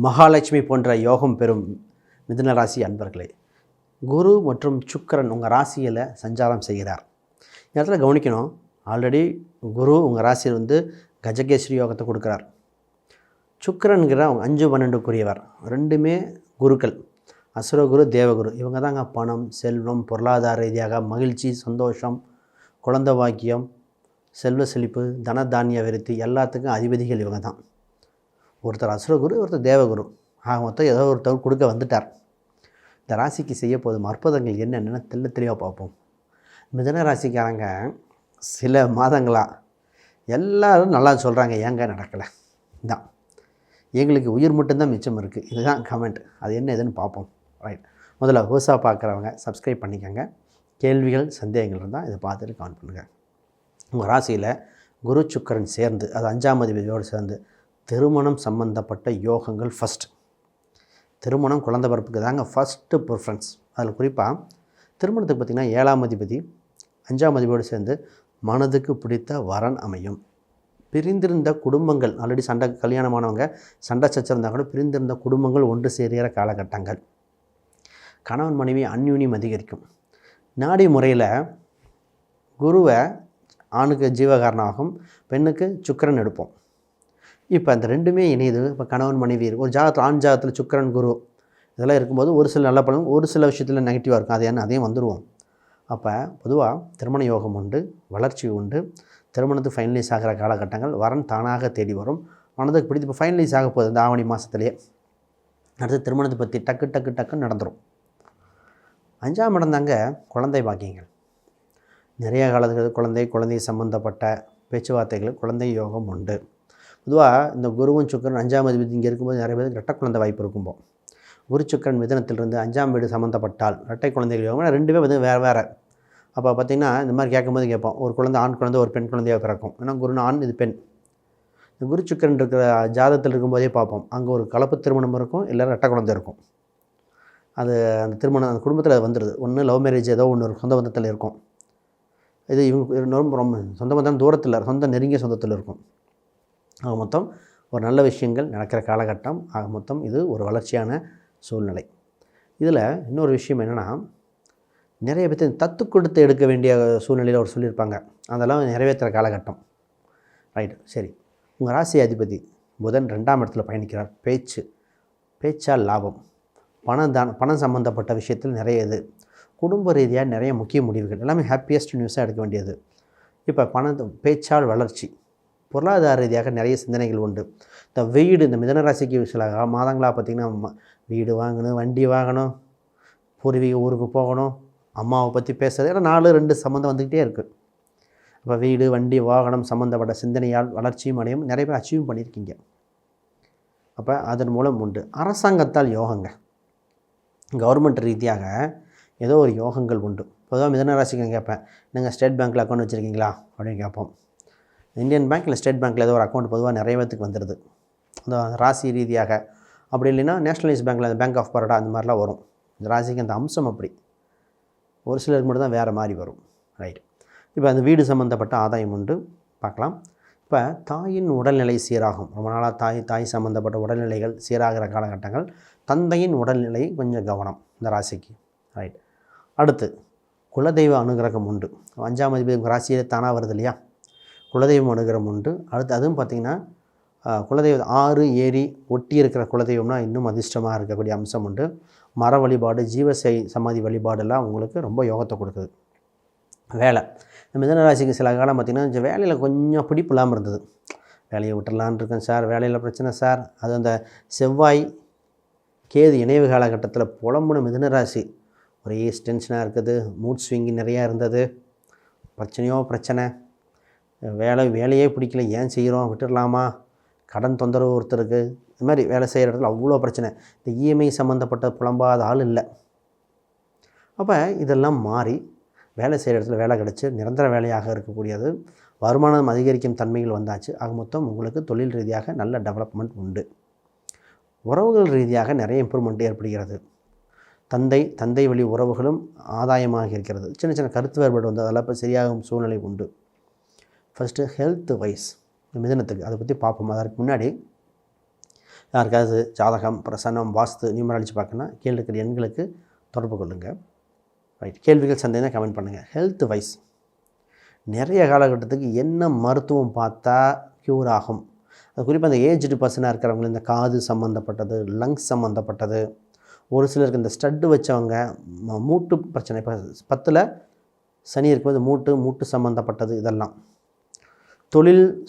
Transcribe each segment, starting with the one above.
மகாலட்சுமி போன்ற யோகம் பெறும் மிதுன ராசி அன்பர்களே, குரு மற்றும் சுக்கிரன் உங்கள் ராசியில் சஞ்சாரம் செய்கிறார். இந்த இடத்துல கவனிக்கணும், ஆல்ரெடி குரு உங்கள் ராசியில் கஜகேஸ்வரி யோகத்தை கொடுக்குறார். சுக்கிரன்கிற அவங்க 5-12க்குரியவர், ரெண்டுமே குருக்கள், அசுரகுரு தேவகுரு. இவங்க தாங்க பணம், செல்வம், பொருளாதார ரீதியாக மகிழ்ச்சி, சந்தோஷம், குழந்தை பாக்கியம், செல்வ செழிப்பு, தனதானிய விருத்தி எல்லாத்துக்கும் அதிபதிகள் இவங்க தான். ஒருத்தர் அசுரகுரு, ஒருத்தர் தேவகுரு. ஆக மொத்தம் ஏதோ ஒருத்தர் கொடுக்க வந்துட்டார். இந்த ராசிக்கு செய்ய போதும் அற்புதங்கள் என்னென்னு தெளிவாக பார்ப்போம். மிதுன ராசிக்காரங்க சில மாதங்களாக எல்லோரும் நல்லா சொல்கிறாங்க, ஏங்க நடக்கலை தான், எங்களுக்கு உயிர் மட்டும்தான் மிச்சம் இருக்குது, இதுதான் கமெண்ட். அது என்ன எதுன்னு பார்ப்போம். ரைட், முதல்ல புதுசாக பார்க்குறவங்க சப்ஸ்கிரைப் பண்ணிக்கோங்க. கேள்விகள் சந்தேகங்கள் இருந்தால் இதை பார்த்துட்டு கமெண்ட் பண்ணுங்கள். உங்கள் ராசியில் குரு சுக்கிரன் சேர்ந்து, அது 5ஆம் அதிபதியோடு சேர்ந்து திருமணம் சம்பந்தப்பட்ட யோகங்கள் ஃபஸ்ட். திருமணம், குழந்தை பிறப்புக்கு தாங்க ஃபஸ்ட்டு ப்ரிஃபரன்ஸ். அதில் குறிப்பாக திருமணத்துக்கு பார்த்திங்கன்னா 7ஆம் அதிபதி 5ஆம் அதிபதியோடு சேர்ந்து மனதுக்கு பிடித்த வரன் அமையும். பிரிந்திருந்த குடும்பங்கள், ஆல்ரெடி கல்யாணமானவங்க சண்டை சச்சரிருந்தால் கூட பிரிந்திருந்த குடும்பங்கள் ஒன்று சேருகிற காலகட்டங்கள். கணவன் மனைவி அந்யூன்யம் அதிகரிக்கும். நாடி முறையில் குருவை ஆணுக்கு ஜீவகாரனாகும், பெண்ணுக்கு சுக்கிரன் எடுப்போம். இப்போ அந்த ரெண்டுமே இணையுது. இப்போ கணவன் மனைவி ஒரு ஜாதகத்தில், ஆண் ஜாதகத்தில் சுக்கிரன் குரு இதெல்லாம் இருக்கும்போது ஒரு சில நல்ல பலன், ஒரு சில விஷயத்தில் நெகட்டிவாக இருக்கும். அது என்ன, அதையும் வந்துடுவோம். அப்போ பொதுவாக திருமண யோகம் உண்டு, வளர்ச்சி உண்டு. திருமணத்துக்கு ஃபைனலைஸ் ஆகிற காலகட்டங்கள், வரன் தானாக தேடி வரும். மனதுக்கு பிடித்து இப்போ ஃபைனலைஸ் ஆக போகுது இந்த ஆவணி மாதத்துலேயே. அடுத்து திருமணத்தை பற்றி டக்குன்னு நடந்துடும். 5ஆம் இடம் தாங்க குழந்தை பாக்கியங்கள். நிறைய காலத்துக்கு குழந்தை சம்மந்தப்பட்ட பேச்சுவார்த்தைகள், குழந்தை யோகம் உண்டு. பொதுவாக இந்த குருவும் சுக்கிரன் 5ஆம் அதிபதி இங்கே இருக்கும்போது நிறைய பேருக்கு இரட்டை குழந்தை வாய்ப்பு இருக்கும்போ. குரு சுக்கிரன் மிதுனத்திலிருந்து 5ஆம் வீடு சம்மந்தப்பட்டால் இரட்டை குழந்தைகள் யோகம். ரெண்டுமே வேறு. அப்போ பார்த்திங்கன்னா இந்த மாதிரி கேட்கும்போது கேட்போம், ஒரு குழந்தை ஆண் குழந்தை, ஒரு பெண் குழந்தையாக பிறக்கும். ஏன்னா குரு ஆண், இது பெண். இந்த குரு சுக்கிரன் இருக்கிற ஜாதகத்தில் இருக்கும்போதே பார்ப்போம், அங்கே ஒரு கலப்பு திருமணம் இருக்கும், இல்லை இரட்டை குழந்தை இருக்கும். அது அந்த திருமணம் அந்த குடும்பத்தில் வந்துடுது. ஒன்று லவ் மேரேஜ், ஏதோ ஒன்று சொந்த பந்தத்தில் இருக்கும். இது இவங்க ரொம்ப சொந்த பந்தம் தூரத்தில், நெருங்கிய சொந்தத்தில் இருக்கும். ஆக மொத்தம் ஒரு நல்ல விஷயங்கள் நடக்கிற காலகட்டம். ஆக மொத்தம் இது ஒரு வளர்ச்சியான சூழ்நிலை. இதில் இன்னொரு விஷயம் என்னென்னா, நிறைய பேர் தத்து கொடுத்து எடுக்க வேண்டிய சூழ்நிலையில் அவர் சொல்லியிருப்பாங்க, அதெல்லாம் நிறைவேற்றுற காலகட்டம். ரைட், சரி. உங்கள் ராசி அதிபதி புதன் 2ஆம் இடத்துல பயணிக்கிறார். பேச்சால் லாபம், பணம் சம்மந்தப்பட்ட விஷயத்தில் நிறைய இது, குடும்ப ரீதியாக நிறைய முக்கிய முடிவுகள், எல்லாமே ஹாப்பியஸ்ட் நியூஸாக எடுக்க வேண்டியது. இப்போ பேச்சால் வளர்ச்சி, பொருளாதார ரீதியாக நிறைய சிந்தனைகள் உண்டு. இந்த மிதுன ராசிக்கு சில மாதங்களாக பார்த்திங்கன்னா, வீடு வாங்கணும், வண்டி வாங்கணும், பூர்வீக ஊருக்கு போகணும், அம்மாவை பற்றி பேசுகிறது, ஏன்னா 4-2 சம்மந்தம் வந்துக்கிட்டே இருக்குது. அப்போ வீடு, வண்டி, வாகனம் சம்மந்தப்பட்ட சிந்தனையால் வளர்ச்சியும் அடையும். நிறைய பேர் அச்சீவ் பண்ணியிருக்கீங்க. அப்போ அதன் மூலம் உண்டு. அரசாங்கத்தால் யோகங்க, கவர்மெண்ட் ரீதியாக ஏதோ ஒரு யோகங்கள் உண்டு. பொதுவாக மிதுன ராசிக்கு கேட்பேன், நீங்கள் ஸ்டேட் பேங்க்கில் அக்கௌண்ட் வச்சுருக்கீங்களா அப்படின்னு கேட்போம். இந்தியன் பேங்க் இல்லை ஸ்டேட் பேங்க்கில் ஏதோ ஒரு அக்கௌண்ட் பொதுவாக நிறைய பேத்துக்கு வந்துடுது அந்த ராசி ரீதியாக. அப்படி இல்லைன்னா நேஷ்னலைஸ் பேங்க்கில், அந்த பேங்க் ஆஃப் பரோடா, அந்த மாதிரிலாம் வரும். இந்த ராசிக்கு அந்த அம்சம் அப்படி ஒரு சிலருக்கு மட்டும் தான் வேறு மாதிரி வரும். ரைட், இப்போ அந்த வீடு சம்மந்தப்பட்ட ஆதாயம் உண்டு, பார்க்கலாம். இப்போ தாயின் உடல்நிலை சீராகும். ரொம்ப நாளாக தாய் சம்மந்தப்பட்ட உடல்நிலைகள் சீராகிற காலகட்டங்கள். தந்தையின் உடல்நிலை கொஞ்சம் கவனம் இந்த ராசிக்கு. ரைட், அடுத்து குலதெய்வ அனுகிரகம் உண்டு. 5ஆம் அதிபதி ராசியிலே தானாக வருது இல்லையா, குலதெய்வம் அனுகிரகம் உண்டு. அடுத்து அதுவும் பார்த்திங்கன்னா குலதெய்வம், ஆறு ஏரி ஒட்டி இருக்கிற குலதெய்வம்னா இன்னும் அதிர்ஷ்டமாக இருக்கக்கூடிய அம்சம் உண்டு. மர வழிபாடு, சமாதி வழிபாடெல்லாம் உங்களுக்கு ரொம்ப யோகத்தை கொடுக்குது. வேலை, இந்த மிதுன ராசிக்கு சில காலம் பார்த்திங்கன்னா வேலையில் கொஞ்சம் பிடிப்பு இல்லாமல் இருந்தது. வேலையை விட்டுடலான் இருக்கேன் சார், வேலையில் பிரச்சனை சார். அது அந்த செவ்வாய் கேது இணைவு காலகட்டத்தில் புலம்புன மிதுன ராசி ஒரே டென்ஷனாக இருக்குது, மூட் ஸ்விங்கு நிறையா இருந்தது, பிரச்சனை, வேலையே பிடிக்கல, ஏன் செய்கிறோம், விட்டுடலாமா, கடன் தொந்தரவு ஒருத்தருக்கு, இது மாதிரி வேலை செய்கிற இடத்துல அவ்வளோ பிரச்சனை. இந்த இஎம்ஐ சம்மந்தப்பட்ட புலம்பாத ஆள் இல்லை. அப்போ இதெல்லாம் மாறி வேலை செய்கிற இடத்துல வேலை கிடச்சி நிரந்தர வேலையாக இருக்கக்கூடியது, வருமானம் அதிகரிக்கும் தன்மைகள் வந்தாச்சு. ஆக மொத்தம் உங்களுக்கு தொழில் ரீதியாக நல்ல டெவலப்மெண்ட் உண்டு. உறவுகள் ரீதியாக நிறைய இம்ப்ரூவ்மெண்ட் ஏற்படுகிறது. தந்தை வழி உறவுகளும் ஆதாயமாக இருக்கிறது. சின்ன கருத்து வேறுபாடு வந்து அதெல்லாம் இப்போ சரியாகும் சூழ்நிலை உண்டு. ஃபஸ்ட்டு ஹெல்த் வைஸ் மிதுனத்துக்கு அதை பற்றி பார்ப்போம். அதற்கு முன்னாடி யாருக்காவது ஜாதகம், பிரசன்னம், வாஸ்து, நியூமராலஜி பார்க்கணுன்னா கீழே இருக்கிற எண்களுக்கு தொடர்பு கொள்ளுங்கள். ரைட், கேள்விகள் சந்தேகம் கமெண்ட் பண்ணுங்கள். ஹெல்த் வைஸ் நிறைய காலகட்டத்துக்கு என்ன மருத்துவம் பார்த்தா க்யூர் ஆகும், அது குறிப்பாக அந்த ஏஜ்டு பர்சனாக இருக்கிறவங்க இந்த காது சம்மந்தப்பட்டது, லங்ஸ் சம்மந்தப்பட்டது, ஒரு சிலருக்கு இந்த ஸ்டட்டு வச்சவங்க மூட்டு பிரச்சனை, இப்போ 10ல் சனி இருக்கும்போது மூட்டு சம்மந்தப்பட்டது, இதெல்லாம்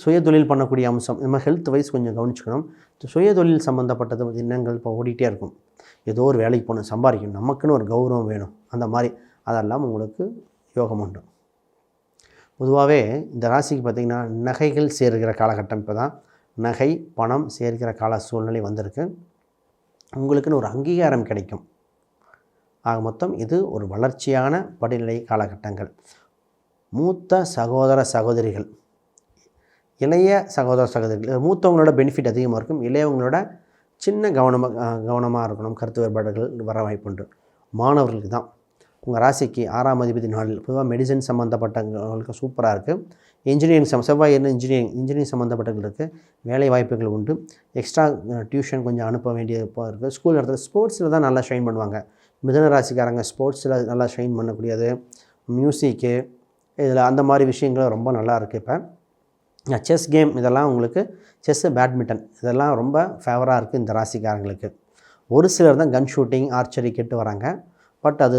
சுய தொழில் பண்ணக்கூடிய அம்சம், இந்த மாதிரி ஹெல்த் வைஸ் கொஞ்சம் கவனிச்சுக்கணும். சுய தொழில் சம்மந்தப்பட்டது எண்ணங்கள் இப்போ ஓடிட்டே இருக்கும். ஏதோ ஒரு வேலைக்கு போகணும், சம்பாதிக்கணும், நமக்குன்னு ஒரு கௌரவம் வேணும், அந்த மாதிரி அதெல்லாம் உங்களுக்கு யோகம் உண்டு. பொதுவாகவே இந்த ராசிக்கு பார்த்திங்கன்னா நகைகள் சேர்கிற காலகட்டம் இப்போ தான் நகை பணம் சேர்க்கிற கால சூழ்நிலை வந்திருக்கு. உங்களுக்குன்னு ஒரு அங்கீகாரம் கிடைக்கும். ஆக மொத்தம் இது ஒரு வளர்ச்சியான படிநிலை காலகட்டங்கள். மூத்த சகோதர சகோதரிகள், இளைய சகோதர சகோதரிகள், மூத்தவங்களோட பெனிஃபிட் அதிகமாக இருக்கும், இளையவங்களோட சின்ன கவனமாக இருக்கணும். கருத்து வேறுபாடுகள் வர வாய்ப்புண்டு. மாணவர்களுக்கு தான் உங்கள் ராசிக்கு 6ஆம் அதிபதி நாளில் பொதுவாக மெடிசன் சம்மந்தப்பட்டவங்களுக்கு சூப்பராக இருக்குது. இன்ஜினியரிங் செவ்வாய் இன்ஜினியரிங் சம்மந்தப்பட்டவங்களுக்கு வேலை வாய்ப்புகள் உண்டு. எக்ஸ்ட்ரா டியூஷன் கொஞ்சம் அனுப்ப வேண்டியது இருக்குது. ஸ்கூல் இடத்துல ஸ்போர்ட்ஸில் தான் நல்லா ஷைன் பண்ணுவாங்க. மிதுன ராசிக்காரங்க ஸ்போர்ட்ஸில் நல்லா ஷைன் பண்ணக்கூடியது, மியூசிக்கு, இதில் அந்த மாதிரி விஷயங்கள் ரொம்ப நல்லா இருக்குது. இப்போ செஸ் கேம் இதெல்லாம் உங்களுக்கு செஸ்ஸு, பேட்மிண்டன் இதெல்லாம் ரொம்ப ஃபேவராக இருக்குது இந்த ராசிக்காரங்களுக்கு. ஒரு சிலர் தான் கன் ஷூட்டிங், ஆர்ச்சரி கெட்டு வராங்க. பட் அது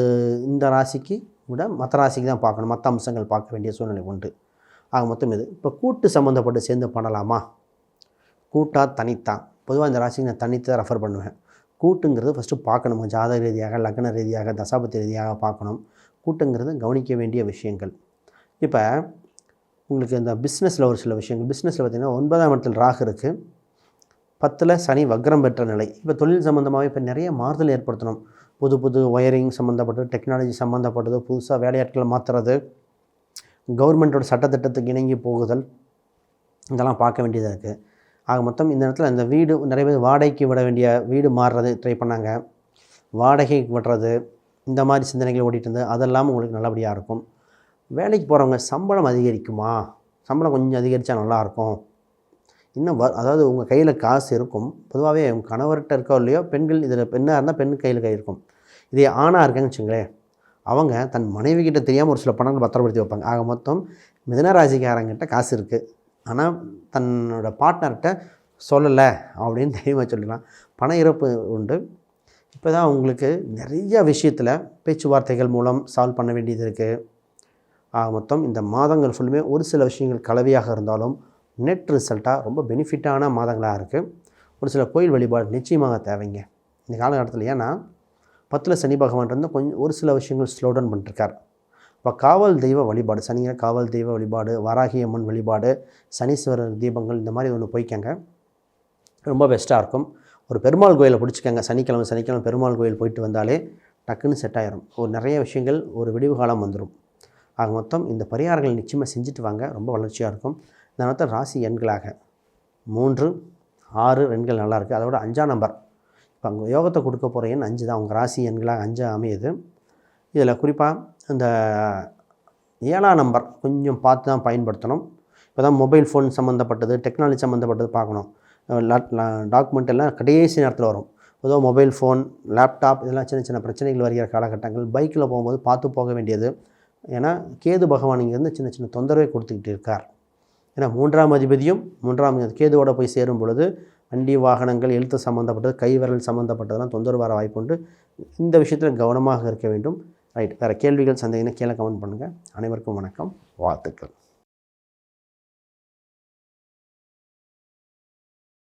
இந்த ராசிக்கு விட மற்ற ராசிக்கு தான் பார்க்கணும், மற்ற அம்சங்கள் பார்க்க வேண்டிய சூழ்நிலை உண்டு. ஆக மொத்தம் இது இப்போ கூட்டு சம்மந்தப்பட்டு சேர்ந்து பண்ணலாமா, கூட்டா தனித்தா? பொதுவாக இந்த ராசிக்கு நான் தனித்து தான் ரெஃபர் பண்ணுவேன். கூட்டுங்கிறது ஃபஸ்ட்டு பார்க்கணும், ஜாதக ரீதியாக, லக்ன ரீதியாக, தசாபத்தி ரீதியாக பார்க்கணும். கூட்டுங்கிறது கவனிக்க வேண்டிய விஷயங்கள். இப்போ உங்களுக்கு இந்த பிஸ்னஸில் ஒரு சில விஷயங்கள், பிஸ்னஸில் பார்த்திங்கன்னா 9ஆம் இடத்தில் ராகு இருக்குது, 10ல் சனி வக்ரம் பெற்ற நிலை. இப்போ தொழில் சம்மந்தமாகவே இப்போ நிறைய மாறுதல் ஏற்படுத்தணும். புது ஒயரிங் சம்மந்தப்பட்டது, டெக்னாலஜி சம்மந்தப்பட்டது, புதுசாக வேலையாட்களை மாற்றுறது, கவர்மெண்ட்டோட சட்டத்திட்டத்துக்கு இணங்கி போகுதல், இதெல்லாம் பார்க்க வேண்டியதாக இருக்குது. ஆக மொத்தம் இந்த இடத்துல இந்த வீடு நிறைய பேர் வாடகைக்கு விட வேண்டிய வீடு மாறுறது ட்ரை பண்ணாங்க, வாடகைக்கு விடுறது, இந்த மாதிரி சிந்தனைகள் ஓடிட்டு இருந்து அதெல்லாம் உங்களுக்கு நல்லபடியாக இருக்கும். வேலைக்கு போகிறவங்க சம்பளம் அதிகரிக்குமா, சம்பளம் கொஞ்சம் அதிகரித்தா நல்லாயிருக்கும். இன்னும் அதாவது உங்கள் கையில் காசு இருக்கும். பொதுவாகவே உங்கள் கணவர்கிட்ட இருக்கோ இல்லையோ, பெண்கள் இதில் பெண்ணாக இருந்தால் பெண்ணு கையில் கை இருக்கும். இதே ஆணாக இருக்காங்கன்னு வச்சுங்களேன், அவங்க தன் மனைவி கிட்ட தெரியாமல் ஒரு சில பணங்கள் பத்திரப்படுத்தி வைப்பாங்க. ஆக மொத்தம் மிதுன ராசிக்காரங்கிட்ட காசு இருக்குது, ஆனால் தன்னோட பார்ட்னர்கிட்ட சொல்லலை அப்படின்னு தைரியமாக சொல்லலாம். பண இறப்பு உண்டு. இப்போ தான் உங்களுக்கு நிறைய விஷயத்தில் பேச்சுவார்த்தைகள் மூலம் சால்வ் பண்ண வேண்டியது இருக்குது. ஆக மொத்தம் இந்த மாதங்கள் ஃபுல்லுமே ஒரு சில விஷயங்கள் கலவையாக இருந்தாலும் நெட் ரிசல்ட்டாக ரொம்ப பெனிஃபிட்டான மாதங்களாக இருக்குது. ஒரு சில கோயில் வழிபாடு நிச்சயமாக தேவைங்க இந்த காலகட்டத்தில். ஏன்னா 10ல் சனி பகவான் இருந்தால் கொஞ்சம் ஒரு சில விஷயங்கள் ஸ்லோ டவுன் பண்ணிட்டுருக்கார். இப்போ காவல் தெய்வ வழிபாடு, சனியை காவல் தெய்வ வழிபாடு, வராகி அம்மன் வழிபாடு, சனீஸ்வரர் தீபங்கள், இந்த மாதிரி ஒன்று போய்க்கங்க, ரொம்ப பெஸ்ட்டாக இருக்கும். ஒரு பெருமாள் கோயிலை பிடிச்சிக்கங்க, சனிக்கிழமை பெருமாள் கோயில் போயிட்டு வந்தாலே டக்குன்னு செட் ஆகிரும். ஒரு நிறைய விஷயங்கள் ஒரு விடிவு காலம் வந்துடும். ஆக மொத்தம் இந்த பரிகாரங்கள் நிச்சயமாக செஞ்சுட்டு வாங்க, ரொம்ப வளர்ச்சியாக இருக்கும். இந்த நேரத்தில் ராசி எண்களாக 3, 6 எண்கள் நல்லாயிருக்கு. அதோட 5ஆம் நம்பர், இப்போ அங்கே யோகத்தை கொடுக்க போகிற எண் 5 தான். உங்கள் ராசி எண்களாக 5 அமையுது. இதில் குறிப்பாக இந்த 7ஆம் நம்பர் கொஞ்சம் பார்த்து தான் பயன்படுத்தணும். இப்போ தான் மொபைல் ஃபோன் சம்மந்தப்பட்டது, டெக்னாலஜி சம்மந்தப்பட்டது பார்க்கணும். டாக்குமெண்ட் எல்லாம் கடைசி நேரத்தில் வரும். பொதுவாக மொபைல் ஃபோன், லேப்டாப் இதெல்லாம் சின்ன பிரச்சனைகள் வருகிற காலகட்டங்கள். பைக்கில் போகும்போது பார்த்து போக வேண்டியது. ஏன்னா கேது பகவான் இங்கேருந்து சின்ன தொந்தரவை கொடுத்துக்கிட்டு இருக்கார். ஏன்னா 3ஆம் அதிபதியும் 3ஆம் கேதுவோடு போய் சேரும் பொழுது வண்டி வாகனங்கள், எழுத்து சம்மந்தப்பட்டது, கை விரல் சம்மந்தப்பட்டதெல்லாம் தொந்தரவு வர வாய்ப்புண்டு. இந்த விஷயத்தில் கவனமாக இருக்க வேண்டும். ரைட், வேறு கேள்விகள் சந்தேகம்னா கீழே கமெண்ட் பண்ணுங்கள். அனைவருக்கும் வணக்கம், வாழ்த்துக்கள்.